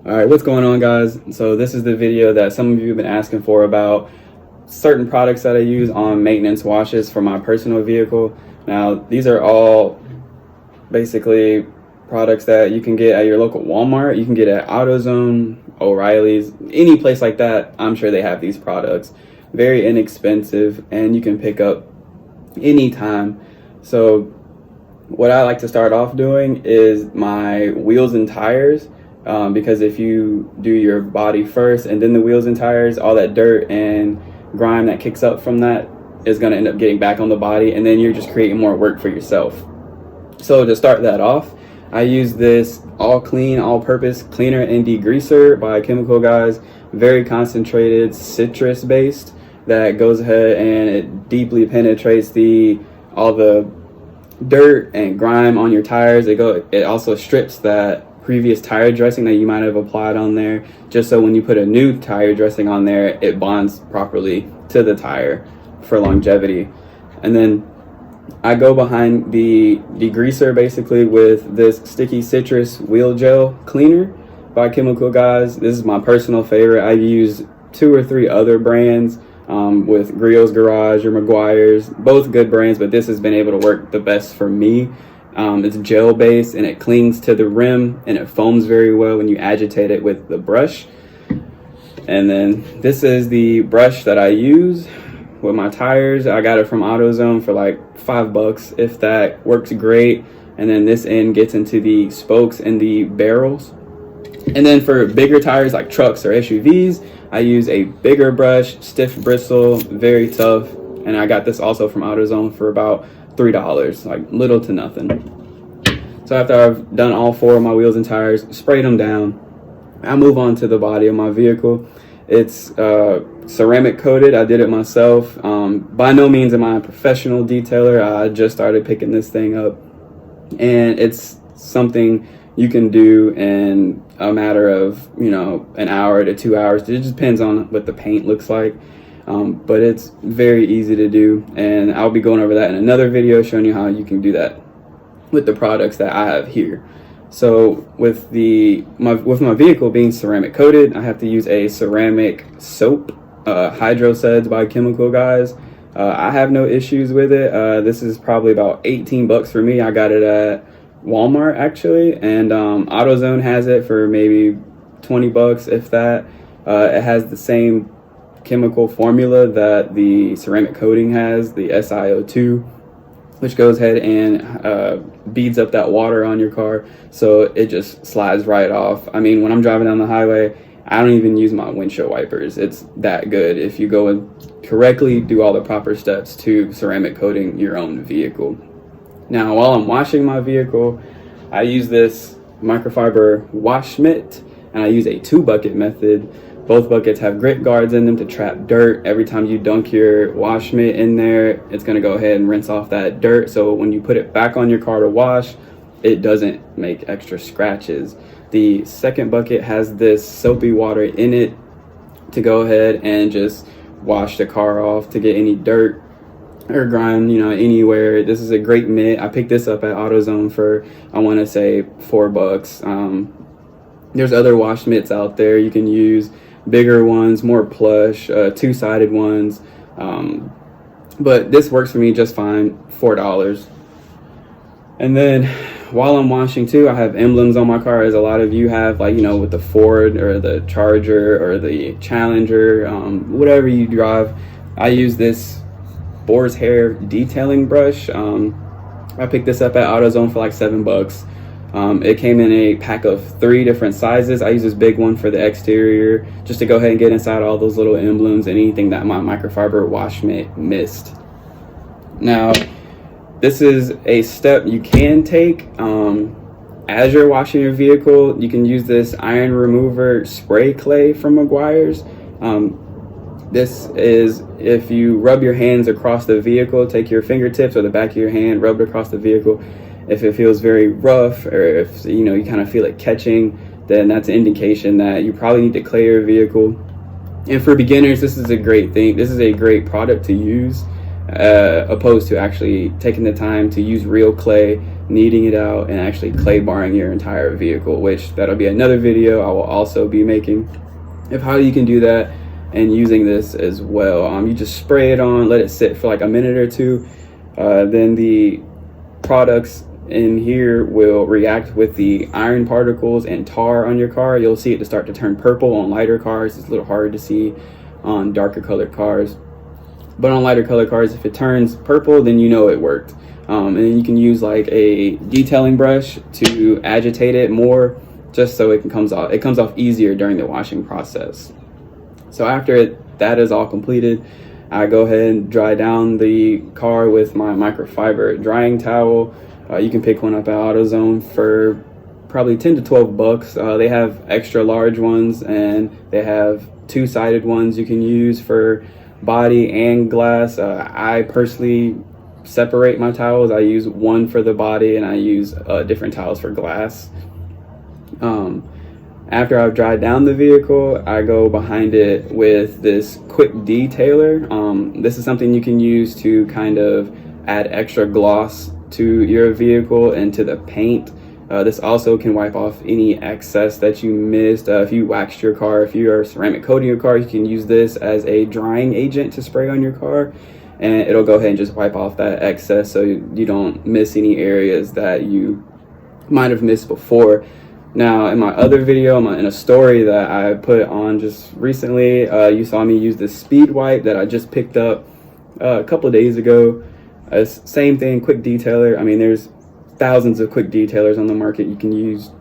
All right, what's going on, guys? So this is the video that some of you have been asking for about certain products that I use on maintenance washes for my personal vehicle. Now, these are all basically products that you can get at your local Walmart. You can get at AutoZone, O'Reilly's, any place like that. I'm sure they have these products. Very inexpensive, and you can pick up anytime. So what I like to start off doing is my wheels and tires. Because if you do your body first and then the wheels and tires, all that dirt and grime that kicks up from that is going to end up getting back on the body, and then you're just creating more work for yourself. So to start that off, I use this all clean, all-purpose cleaner and degreaser by Chemical Guys. Very concentrated, citrus based, that goes ahead and it deeply penetrates all the dirt and grime on your tires. It also strips that previous tire dressing that you might have applied on there, just so when you put a new tire dressing on there, it bonds properly to the tire for longevity. And then I go behind the degreaser basically with this sticky citrus wheel gel cleaner by Chemical Guys. This is my personal favorite. I've used 2 or 3 other brands with Griot's Garage or Meguiar's, both good brands, but this has been able to work the best for me. It's gel based and it clings to the rim and it foams very well when you agitate it with the brush. And then this is the brush that I use with my tires. I got it from AutoZone for like $5, if that. Works great. And then this end gets into the spokes and the barrels. And then for bigger tires like trucks or SUVs, I use a bigger brush, stiff bristle, very tough. And I got this also from AutoZone for about $3, like little to nothing. So after I've done all 4 of my wheels and tires, sprayed them down, I move on to the body of my vehicle. It's ceramic coated. I did it myself. By no means am I a professional detailer. I just started picking this thing up, and it's something you can do in a matter of an hour to 2 hours. It just depends on what the paint looks like. But it's very easy to do, and I'll be going over that in another video, showing you how you can do that with the products that I have here. So with my vehicle being ceramic coated, I have to use a ceramic soap, Hydro Suds by Chemical Guys. I have no issues with it. This is probably about $18 for me. I got it at Walmart actually, and AutoZone has it for maybe $20, if that. It has the same chemical formula that the ceramic coating has, the SiO2, which goes ahead and beads up that water on your car, so it just slides right off. I mean, when I'm driving down the highway, I don't even use my windshield wipers. It's that good if you go and correctly do all the proper steps to ceramic coating your own vehicle. Now, while I'm washing my vehicle, I use this microfiber wash mitt, and I use a 2-bucket method. Both buckets have grit guards in them to trap dirt. Every time you dunk your wash mitt in there, it's going to go ahead and rinse off that dirt. So when you put it back on your car to wash, it doesn't make extra scratches. The second bucket has this soapy water in it to go ahead and just wash the car off to get any dirt or grime, anywhere. This is a great mitt. I picked this up at AutoZone for, I want to say, $4. There's other wash mitts out there you can use. Bigger ones, more plush, 2-sided ones, but this works for me just fine. $4. And then while I'm washing too, I have emblems on my car, as a lot of you have, like with the Ford or the Charger or the Challenger, whatever you drive. I use this boar's hair detailing brush. I picked this up at AutoZone for like $7. It came in a pack of 3 different sizes. I use this big one for the exterior, just to go ahead and get inside all those little emblems and anything that my microfiber wash mitt missed. Now, this is a step you can take as you're washing your vehicle. You can use this iron remover spray clay from Meguiar's. This is if you rub your hands across the vehicle, take your fingertips or the back of your hand, rub it across the vehicle. If it feels very rough, or if you kind of feel it catching, then that's an indication that you probably need to clay your vehicle. And for beginners, this is a great thing. This is a great product to use, opposed to actually taking the time to use real clay kneading it out, and actually clay barring your entire vehicle, which that'll be another video I will also be making of how you can do that and using this as well. You just spray it on, let it sit for like a minute or two, then the products in here will react with the iron particles and tar on your car. You'll see it to start to turn purple on lighter cars. It's a little harder to see on darker colored cars, but on lighter colored cars, if it turns purple, then you know it worked. And then you can use like a detailing brush to agitate it more, just so it comes off easier during the washing process. So after that is all completed, I go ahead and dry down the car with my microfiber drying towel. You can pick one up at AutoZone for probably 10 to 12 bucks. They have extra large ones, and they have two-sided ones you can use for body and glass. I personally separate my towels. I use one for the body, and I use different towels for glass. After I've dried down the vehicle, I go behind it with this quick detailer. This is something you can use to kind of add extra gloss to your vehicle and to the paint. This also can wipe off any excess that you missed. If you waxed your car, if you are ceramic coating your car, you can use this as a drying agent to spray on your car, and it'll go ahead and just wipe off that excess so you don't miss any areas that you might have missed before. Now, in my other video, in a story that I put on just recently, you saw me use this speed wipe that I just picked up a couple of days ago. Same thing, quick detailer. I mean, there's thousands of quick detailers on the market you can use,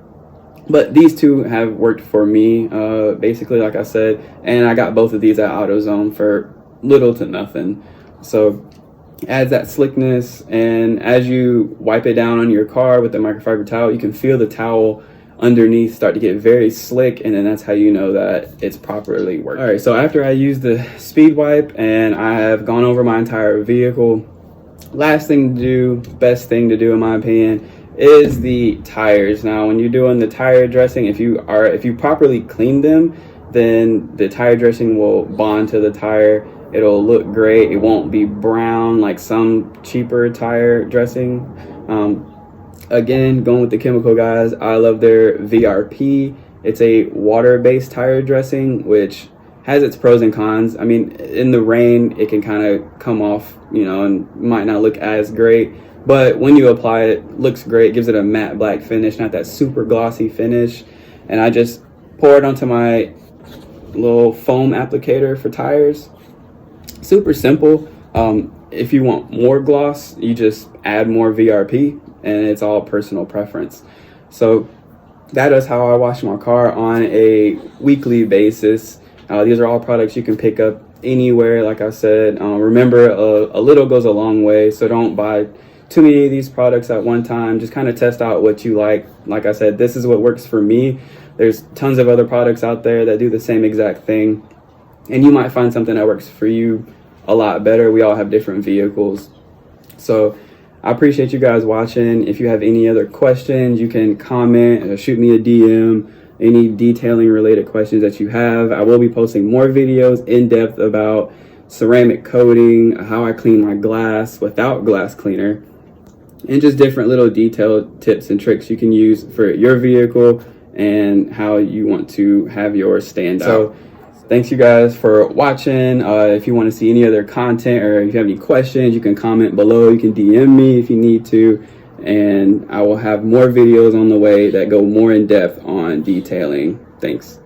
but these two have worked for me, basically, like I said, and I got both of these at AutoZone for little to nothing. So adds that slickness, and as you wipe it down on your car with the microfiber towel, you can feel the towel underneath start to get very slick, and then that's how you know that it's properly working. All right, so after I use the speed wipe and I have gone over my entire vehicle, last thing to do, best thing to do in my opinion, is the tires. Now, when you're doing the tire dressing, if you properly clean them, then the tire dressing will bond to the tire. It'll look great. It won't be brown like some cheaper tire dressing. Again, going with the chemical guys, I love their VRP. It's a water-based tire dressing, which has its pros and cons. I mean, in the rain, it can kind of come off, and might not look as great. But when you apply it, it looks great. It gives it a matte black finish, not that super glossy finish. And I just pour it onto my little foam applicator for tires. Super simple. If you want more gloss, you just add more VRP, and it's all personal preference. So that is how I wash my car on a weekly basis. These are all products you can pick up anywhere. Like I said, remember, a little goes a long way, so don't buy too many of these products at one time. Just kind of test out what you like. Like I said, this is what works for me. There's tons of other products out there that do the same exact thing, and you might find something that works for you a lot better. We all have different vehicles. So I appreciate you guys watching. If you have any other questions, you can comment or shoot me a DM, any detailing related questions that you have. I will be posting more videos in depth about ceramic coating, how I clean my glass without glass cleaner, and just different little detailed tips and tricks you can use for your vehicle and how you want to have yours stand out. So thanks you guys for watching. If you want to see any other content or if you have any questions, you can comment below. You can DM me if you need to, and I will have more videos on the way that go more in depth on detailing. Thanks.